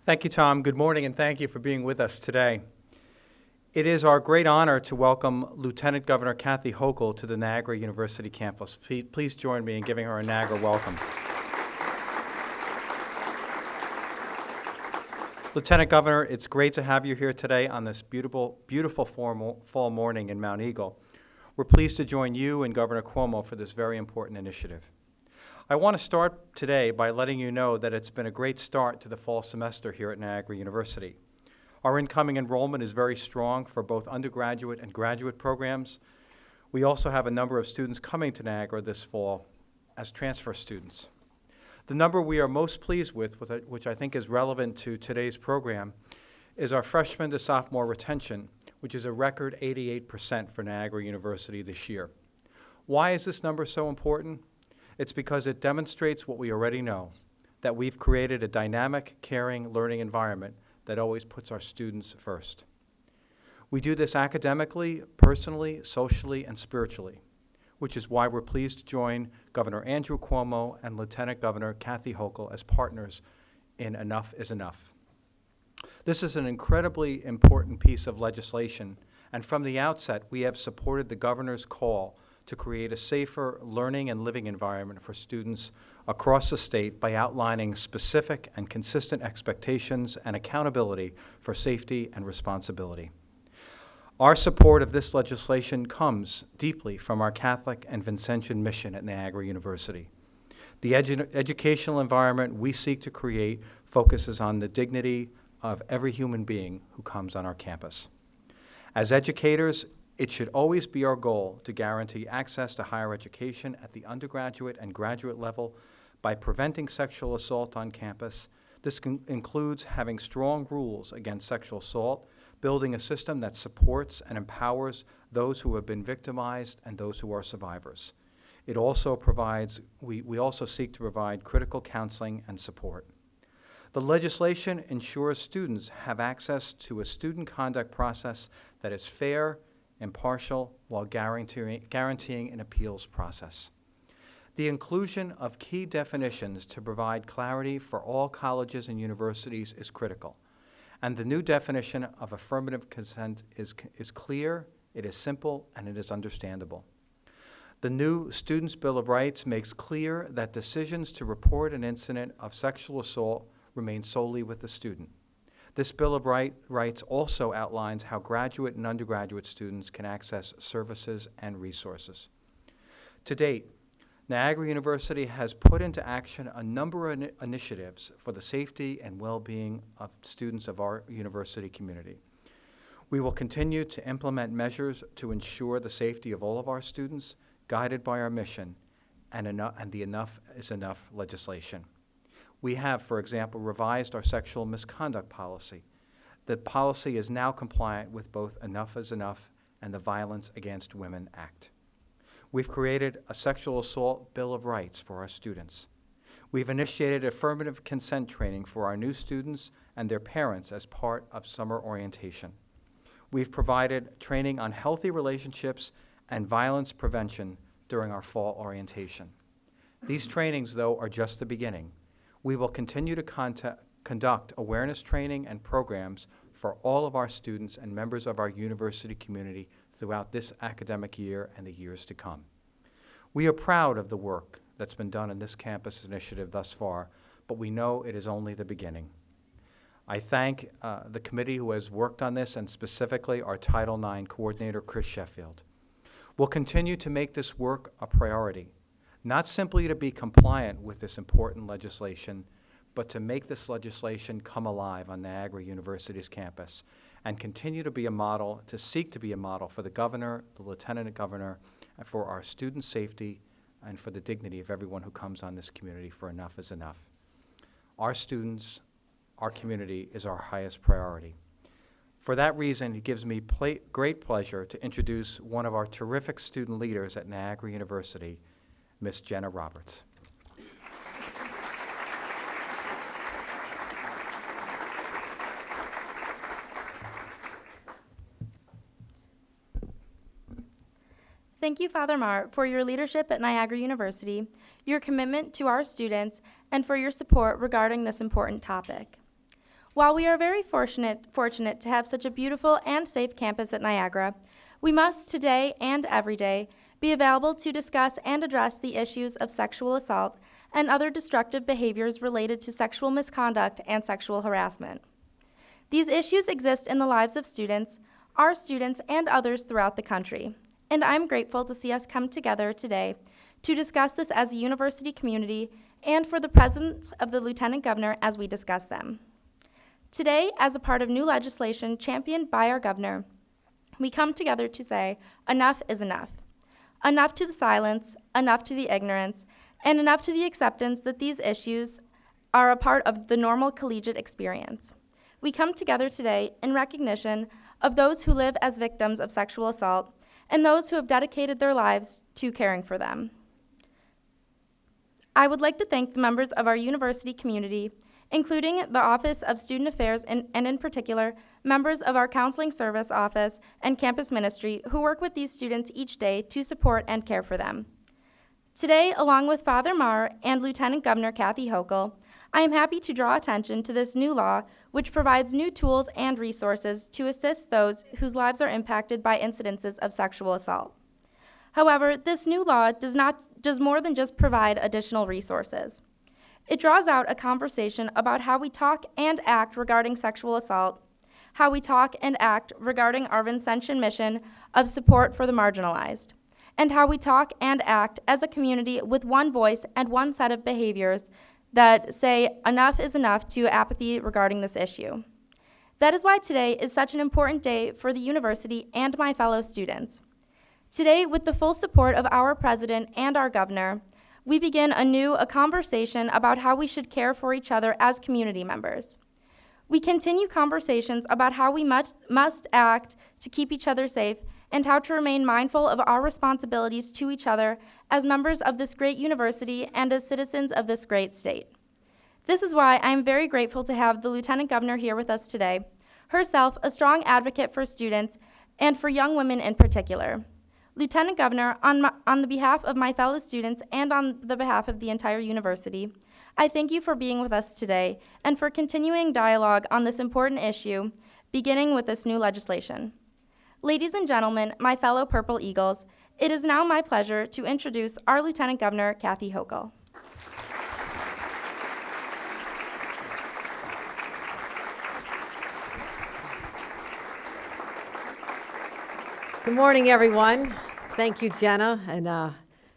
Thank you, Tom. Good morning, and thank you for being with us today. It is our great honor to welcome Lieutenant Governor Kathy Hochul to the Niagara University campus. Please join me in giving her a Niagara welcome. Lieutenant Governor, it's great to have you here today on this beautiful fall morning in Mount Eagle. We're pleased to join you and Governor Cuomo for this very important initiative. I want to start today by letting you know that it's been a great start to the fall semester here at Niagara University. Our incoming enrollment is very strong for both undergraduate and graduate programs. We also have a number of students coming to Niagara this fall as transfer students. The number we are most pleased with, which I think is relevant to today's program, is our freshman to sophomore retention, which is a record 88% for Niagara University this year. Why is this number so important? It's because it demonstrates what we already know, that we've created a dynamic, caring learning environment that always puts our students first. We do this academically, personally, socially, and spiritually, which is why we're pleased to join Governor Andrew Cuomo and Lieutenant Governor Kathy Hochul as partners in Enough is Enough. This is an incredibly important piece of legislation, and from the outset, we have supported the governor's call to create a safer learning and living environment for students across the state by outlining specific and consistent expectations and accountability for safety and responsibility. Our support of this legislation comes deeply from our Catholic and Vincentian mission at Niagara University. The educational environment we seek to create focuses on the dignity of every human being who comes on our campus. As educators, it should always be our goal to guarantee access to higher education at the undergraduate and graduate level by preventing sexual assault on campus. This includes having strong rules against sexual assault, building a system that supports and empowers those who have been victimized and those who are survivors. It also provides, we also seek to provide critical counseling and support. The legislation ensures students have access to a student conduct process that is fair, impartial, while guaranteeing an appeals process. The inclusion of key definitions to provide clarity for all colleges and universities is critical. And the new definition of affirmative consent is clear, it is simple, and it is understandable. The new Students' Bill of Rights makes clear that decisions to report an incident of sexual assault remain solely with the student. This Bill of Rights also outlines how graduate and undergraduate students can access services and resources. To date, Niagara University has put into action a number of initiatives for the safety and well-being of students of our university community. We will continue to implement measures to ensure the safety of all of our students, guided by our mission and the Enough is Enough legislation. We have, for example, revised our sexual misconduct policy. The policy is now compliant with both Enough is Enough and the Violence Against Women Act. We've created a sexual assault Bill of Rights for our students. We've initiated affirmative consent training for our new students and their parents as part of summer orientation. We've provided training on healthy relationships and violence prevention during our fall orientation. These trainings, though, are just the beginning. We will continue to conduct awareness training and programs for all of our students and members of our university community throughout this academic year and the years to come. We are proud of the work that's been done in this campus initiative thus far, but we know it is only the beginning. I thank the committee who has worked on this, and specifically our Title IX coordinator, Chris Sheffield. We'll continue to make this work a priority, not simply to be compliant with this important legislation, but to make this legislation come alive on Niagara University's campus and continue to be a model, to seek to be a model for the governor, the lieutenant governor, and for our student safety and for the dignity of everyone who comes on this community for Enough is Enough. Our students, our community is our highest priority. For that reason, it gives me great pleasure to introduce one of our terrific student leaders at Niagara University, Miss Jenna Roberts. Thank you, Father Maher, for your leadership at Niagara University, your commitment to our students, and for your support regarding this important topic. While we are very fortunate to have such a beautiful and safe campus at Niagara, we must today and every day be available to discuss and address the issues of sexual assault and other destructive behaviors related to sexual misconduct and sexual harassment. These issues exist in the lives of students, our students, and others throughout the country, and I'm grateful to see us come together today to discuss this as a university community and for the presence of the Lieutenant Governor as we discuss them. Today, as a part of new legislation championed by our governor, we come together to say, enough is enough. Enough to the silence, enough to the ignorance, and enough to the acceptance that these issues are a part of the normal collegiate experience. We come together today in recognition of those who live as victims of sexual assault and those who have dedicated their lives to caring for them. I would like to thank the members of our university community, including the Office of Student Affairs and in particular, members of our Counseling Service Office and Campus Ministry who work with these students each day to support and care for them. Today, along with Father Maher and Lieutenant Governor Kathy Hochul, I am happy to draw attention to this new law which provides new tools and resources to assist those whose lives are impacted by incidences of sexual assault. However, this new law does more than just provide additional resources. It draws out a conversation about how we talk and act regarding sexual assault, how we talk and act regarding our Vincentian mission of support for the marginalized, and how we talk and act as a community with one voice and one set of behaviors that say enough is enough to apathy regarding this issue. That is why today is such an important day for the university and my fellow students. Today, with the full support of our president and our governor, we begin a conversation about how we should care for each other as community members. We continue conversations about how we must act to keep each other safe and how to remain mindful of our responsibilities to each other as members of this great university and as citizens of this great state. This is why I am very grateful to have the Lieutenant Governor here with us today, herself a strong advocate for students and for young women in particular. Lieutenant Governor, on the behalf of my fellow students and on the behalf of the entire university, I thank you for being with us today and for continuing dialogue on this important issue, beginning with this new legislation. Ladies and gentlemen, my fellow Purple Eagles, it is now my pleasure to introduce our Lieutenant Governor, Kathy Hochul. Good morning, everyone. Thank you, Jenna. And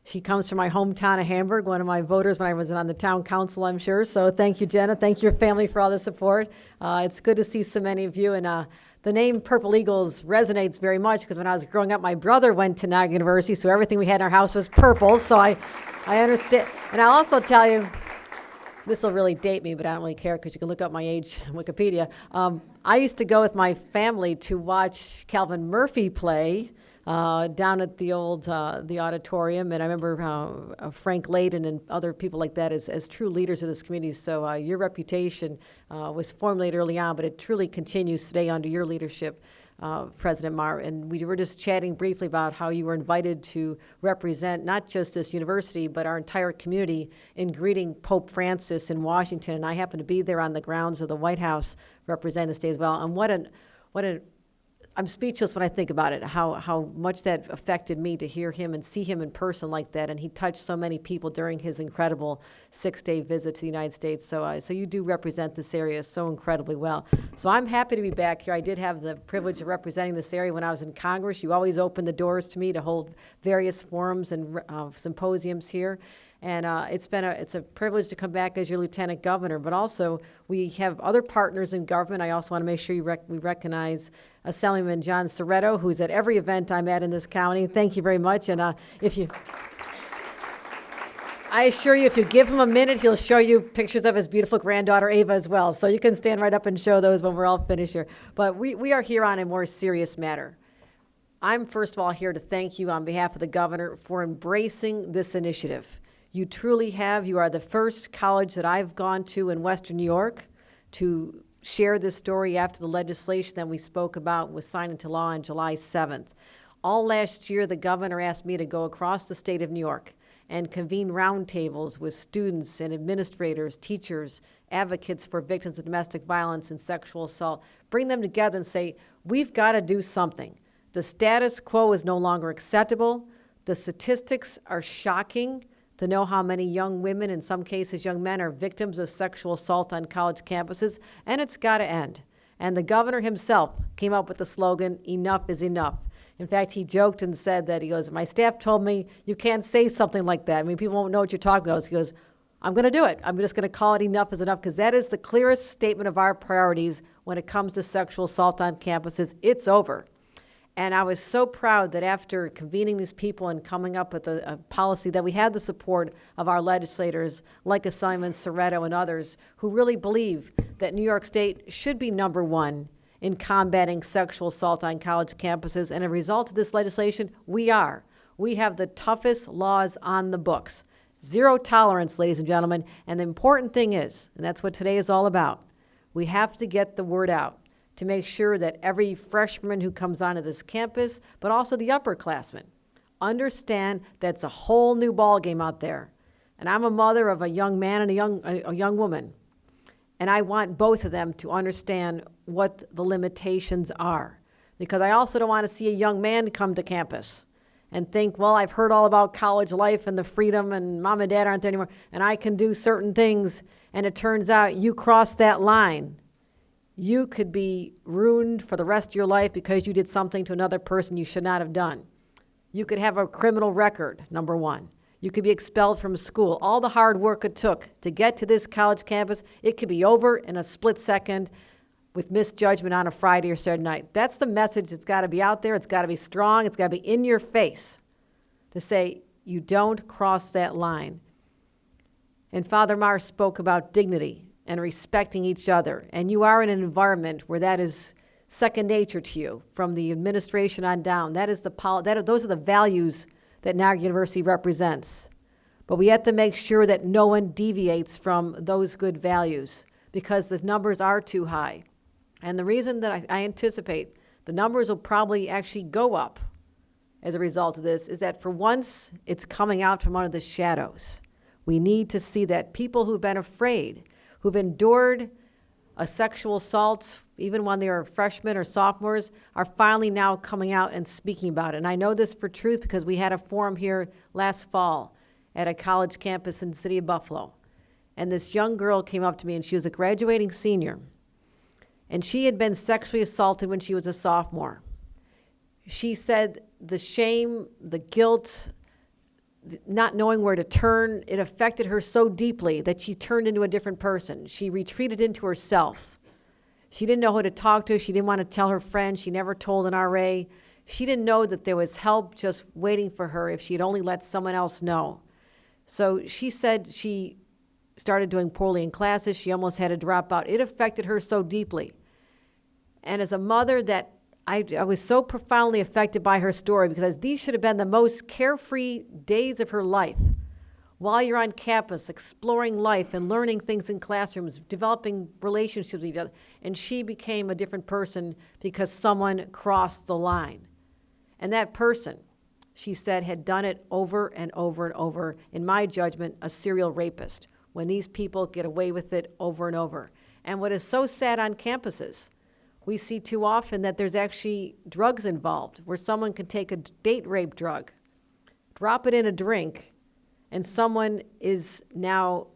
she comes from my hometown of Hamburg, one of my voters when I was on the town council, I'm sure. So thank you, Jenna. Thank your family for all the support. It's good to see so many of you. And the name Purple Eagles resonates very much because when I was growing up, my brother went to Niagara University, so everything we had in our house was purple. So I understand. And I'll also tell you, this will really date me, but I don't really care because you can look up my age on Wikipedia. I used to go with my family to watch Calvin Murphy play down at the old the auditorium, and I remember Frank Layden and other people like that as true leaders of this community. So your reputation was formulated early on, but it truly continues today under your leadership, President Maher. And we were just chatting briefly about how you were invited to represent not just this university, but our entire community in greeting Pope Francis in Washington. And I happened to be there on the grounds of the White House representing the state as well. And I'm speechless when I think about it, how much that affected me to hear him and see him in person like that. And he touched so many people during his incredible 6-day visit to the United States. So you do represent this area so incredibly well. So I'm happy to be back here. I did have the privilege of representing this area when I was in Congress. You always opened the doors to me to hold various forums and symposiums here. And it's a privilege to come back as your Lieutenant Governor, but also we have other partners in government. I also want to make sure we recognize Assemblyman John Soretto, who's at every event I'm at in this county. Thank you very much. And I assure you, if you give him a minute, he'll show you pictures of his beautiful granddaughter, Ava, as well. So you can stand right up and show those when we're all finished here. But we are here on a more serious matter. I'm, first of all, here to thank you on behalf of the governor for embracing this initiative. You truly have. You are the first college that I've gone to in Western New York to share this story after the legislation that we spoke about was signed into law on July 7th. All last year, the governor asked me to go across the state of New York and convene roundtables with students and administrators, teachers, advocates for victims of domestic violence and sexual assault. Bring them together and say, we've got to do something. The status quo is no longer acceptable. The statistics are shocking to know how many young women, in some cases young men, are victims of sexual assault on college campuses, and it's got to end. And the governor himself came up with the slogan, enough is enough. In fact, he joked and said that, he goes, my staff told me you can't say something like that. I mean, people won't know what you're talking about. He goes, I'm going to do it. I'm just going to call it enough is enough, because that is the clearest statement of our priorities when it comes to sexual assault on campuses. It's over. And I was so proud that after convening these people and coming up with a policy, that we had the support of our legislators like Assemblyman Soretto and others who really believe that New York State should be number one in combating sexual assault on college campuses. And as a result of this legislation, we are. We have the toughest laws on the books. Zero tolerance, ladies and gentlemen. And the important thing is, and that's what today is all about, we have to get the word out to make sure that every freshman who comes onto this campus, but also the upperclassmen, understand that's a whole new ballgame out there. And I'm a mother of a young man and a young woman. And I want both of them to understand what the limitations are. Because I also don't want to see a young man come to campus and think, well, I've heard all about college life and the freedom and mom and dad aren't there anymore, and I can do certain things, and it turns out you crossed that line. You could be ruined for the rest of your life because you did something to another person you should not have done. You could have a criminal record, number one. You could be expelled from school. All the hard work it took to get to this college campus, it could be over in a split second with misjudgment on a Friday or Saturday night. That's the message that's got to be out there. It's got to be strong. It's got to be in your face to say, you don't cross that line. And Father Maher spoke about dignity and respecting each other. And you are in an environment where that is second nature to you, from the administration on down. Those are the values that Niagara University represents. But we have to make sure that no one deviates from those good values, because the numbers are too high. And the reason that I anticipate the numbers will probably actually go up as a result of this is that for once it's coming out from under the shadows. We need to see that people who've been afraid, who've endured a sexual assault, even when they were freshmen or sophomores, are finally now coming out and speaking about it. And I know this for truth because we had a forum here last fall at a college campus in the city of Buffalo. And this young girl came up to me, and she was a graduating senior. And she had been sexually assaulted when she was a sophomore. She said the shame, the guilt, not knowing where to turn, it affected her so deeply that she turned into a different person. She retreated into herself. She didn't know who to talk to. She didn't want to tell her friends. She never told an RA. She didn't know that there was help just waiting for her if she had only let someone else know. So she said she started doing poorly in classes. She almost had to drop out. It affected her so deeply. And as a mother, that I was so profoundly affected by her story, because these should have been the most carefree days of her life. While you're on campus, exploring life and learning things in classrooms, developing relationships with each other, and she became a different person because someone crossed the line. And that person, she said, had done it over and over and over, in my judgment, a serial rapist, when these people get away with it over and over. And what is so sad on campuses, we see too often that there's actually drugs involved, where someone can take a date rape drug, drop it in a drink, and someone is now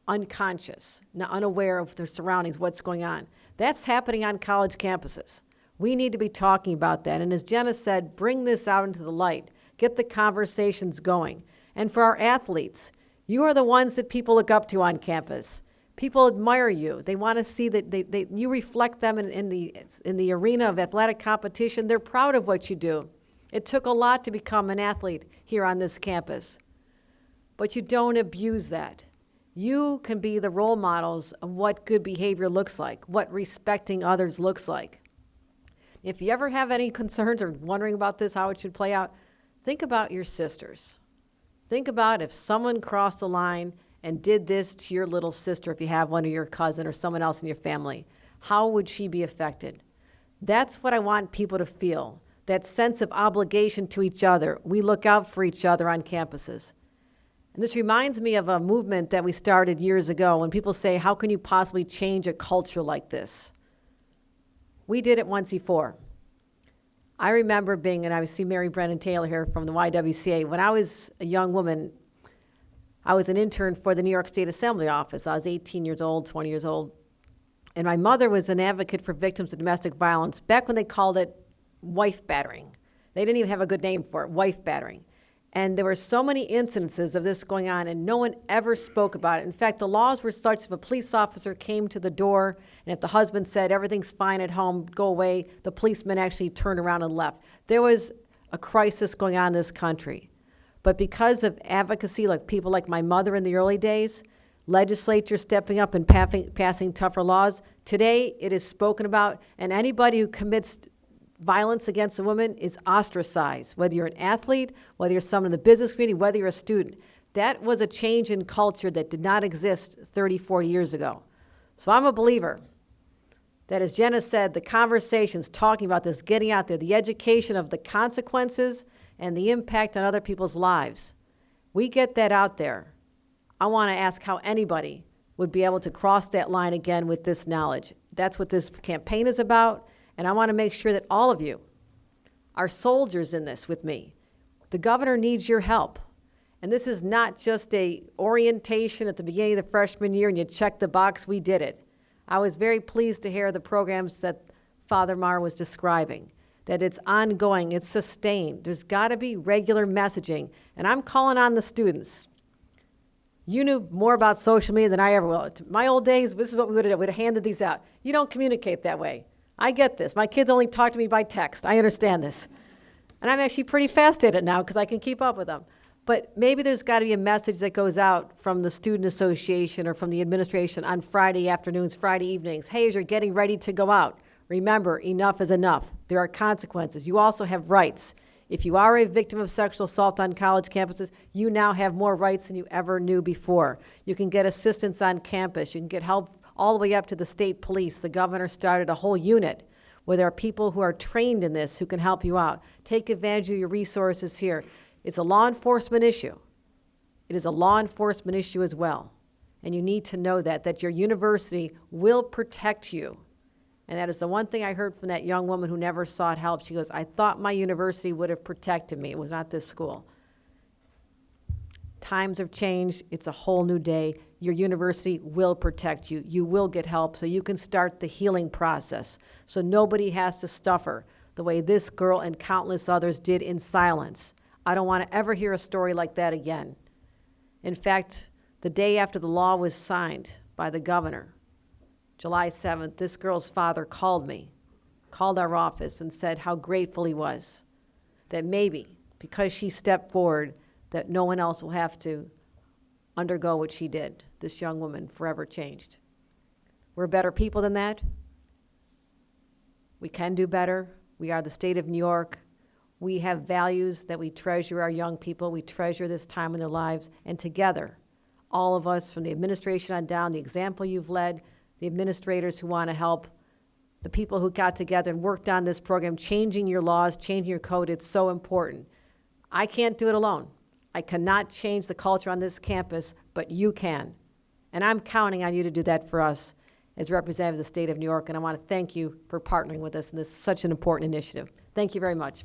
unconscious, now unaware of their surroundings, what's going on. That's happening on college campuses. We need to be talking about that. And as Jenna said, bring this out into the light. Get the conversations going. And for our athletes, you are the ones that people look up to on campus. People admire you. They want to see that you reflect them in the arena of athletic competition. They're proud of what you do. It took a lot to become an athlete here on this campus. But you don't abuse that. You can be the role models of what good behavior looks like, what respecting others looks like. If you ever have any concerns or wondering about this, how it should play out, think about your sisters. Think about if someone crossed the line and did this to your little sister, if you have one, or your cousin or someone else in your family, how would she be affected? That's what I want people to feel, that sense of obligation to each other. We look out for each other on campuses. And this reminds me of a movement that we started years ago when people say, how can you possibly change a culture like this? We did it once before. I remember being, and I see Mary Brennan Taylor here from the YWCA, when I was a young woman, I was an intern for the New York State Assembly office. I was 18 years old, 20 years old. And my mother was an advocate for victims of domestic violence back when they called it wife battering. They didn't even have a good name for it, wife battering. And there were so many incidences of this going on, and no one ever spoke about it. In fact, the laws were such if a police officer came to the door, and if the husband said, everything's fine at home, go away, the policeman actually turned around and left. There was a crisis going on in this country. But because of advocacy, like people like my mother in the early days, legislature stepping up and passing tougher laws, today it is spoken about, and anybody who commits violence against a woman is ostracized, whether you're an athlete, whether you're someone in the business community, whether you're a student. That was a change in culture that did not exist 30, 40 years ago. So I'm a believer that, as Jenna said, the conversations talking about this, getting out there, the education of the consequences and the impact on other people's lives, we get that out there. I want to ask how anybody would be able to cross that line again with this knowledge. That's what this campaign is about. And I want to make sure that all of you are soldiers in this with me. The governor needs your help. And this is not just a orientation at the beginning of the freshman year and you check the box, we did it. I was very pleased to hear the programs that Father Maher was describing, that it's ongoing, it's sustained. There's got to be regular messaging. And I'm calling on the students. You knew more about social media than I ever will. My old days, this is what we would have done. We'd have handed these out. You don't communicate that way. I get this. My kids only talk to me by text. I understand this. And I'm actually pretty fast at it now because I can keep up with them. But maybe there's got to be a message that goes out from the student association or from the administration on Friday afternoons, Friday evenings. Hey, as you're getting ready to go out, remember, enough is enough. There are consequences. You also have rights. If you are a victim of sexual assault on college campuses, you now have more rights than you ever knew before. You can get assistance on campus. You can get help all the way up to the state police. The governor started a whole unit where there are people who are trained in this who can help you out. Take advantage of your resources here. It's a law enforcement issue. It is a law enforcement issue as well. And you need to know that your university will protect you. And that is the one thing I heard from that young woman who never sought help. She goes, I thought my university would have protected me. It was not this school. Times have changed. It's a whole new day. Your university will protect you. You will get help so you can start the healing process. So nobody has to suffer the way this girl and countless others did in silence. I don't want to ever hear a story like that again. In fact, the day after the law was signed by the governor, July 7th, this girl's father called me, called our office and said how grateful he was that maybe because she stepped forward that no one else will have to undergo what she did. This young woman forever changed. We're better people than that. We can do better. We are the state of New York. We have values that we treasure our young people. We treasure this time in their lives. And together, all of us from the administration on down, the example you've led, the administrators who want to help, the people who got together and worked on this program, changing your laws, changing your code, it's so important. I can't do it alone. I cannot change the culture on this campus, but you can. And I'm counting on you to do that for us as representative of the state of New York, and I want to thank you for partnering with us in this such an important initiative. Thank you very much.